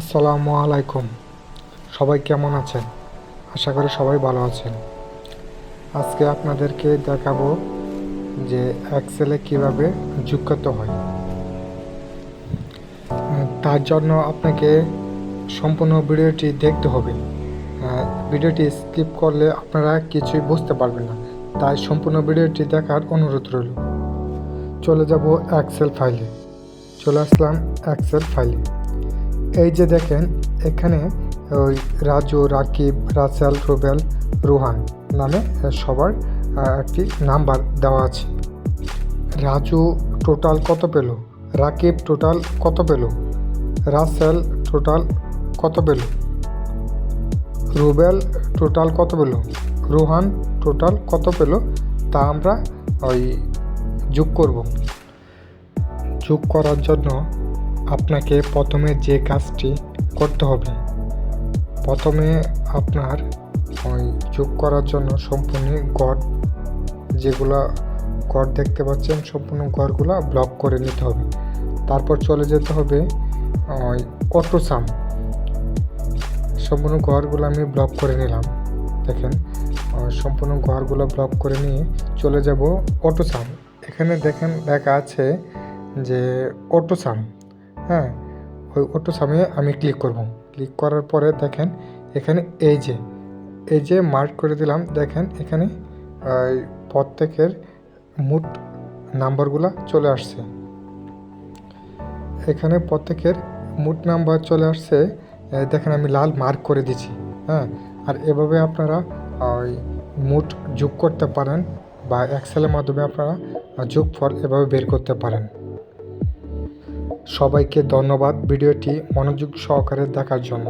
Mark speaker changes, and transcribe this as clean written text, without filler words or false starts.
Speaker 1: আসসালামু আলাইকুম। সবাই কেমন আছেন? আশা করি সবাই ভালো আছেন। আজকে আপনাদেরকে দেখাবো যে এক্সেলে কিভাবে যোগ করতে হয়। তার জন্য আপনাকে সম্পূর্ণ ভিডিওটি দেখতে হবে। ভিডিওটি স্কিপ করলে আপনারা কিছুই বুঝতে পারবেন না, তাই সম্পূর্ণ ভিডিওটি দেখার অনুরোধ রইল। চলে যাব এক্সেল ফাইলে। চলে আসলাম এক্সেল ফাইলে। এই যে দেখেন, এখানে ওই রাজু, রাকিব, রাসেল, রুবেল, রুহান নামে সবার একটি নাম্বার দেওয়া আছে। রাজু টোটাল কত পেল, রাকিব টোটাল কত পেল, রাসেল টোটাল কত পেল, রুবেল টোটাল কত পেল, রুহান টোটাল কত পেল, তা আমরা ওই যোগ করব। যোগ করার জন্য আপনাকে প্রথমে যে কাজটি করতে হবে, প্রথমে আপনার ওই যোগ করার জন্য সম্পূর্ণ গড়, যেগুলো গড় দেখতে পাচ্ছেন, সম্পূর্ণ গড়গুলো ব্লক করে নিতে হবে। তারপর চলে যেতে হবে ওই অটো সাম। সম্পূর্ণ গড়গুলো আমি ব্লক করে নিলাম। দেখেন, সম্পূর্ণ গড়গুলো ব্লক করে নিয়ে চলে যাব অটো সাম। এখানে দেখেন লেখা আছে যে অটো সাম। হ্যাঁ, ওই অটো সামে আমি ক্লিক করব। ক্লিক করার পরে দেখেন এখানে এই যে মার্ক করে দিলাম। দেখেন এখানে প্রত্যেকের মোট নাম্বারগুলো চলে আসছে। এখানে প্রত্যেকের মোট নাম্বার চলে আসছে। দেখেন আমি লাল মার্ক করে দিচ্ছি। হ্যাঁ, আর এভাবে আপনারা ওই মোট যোগ করতে পারেন, বা এক্সেলের মাধ্যমে আপনারা যোগফল এভাবে বের করতে পারেন। সবাইকে ধন্যবাদ ভিডিওটি মনোযোগ সহকারে দেখার জন্য।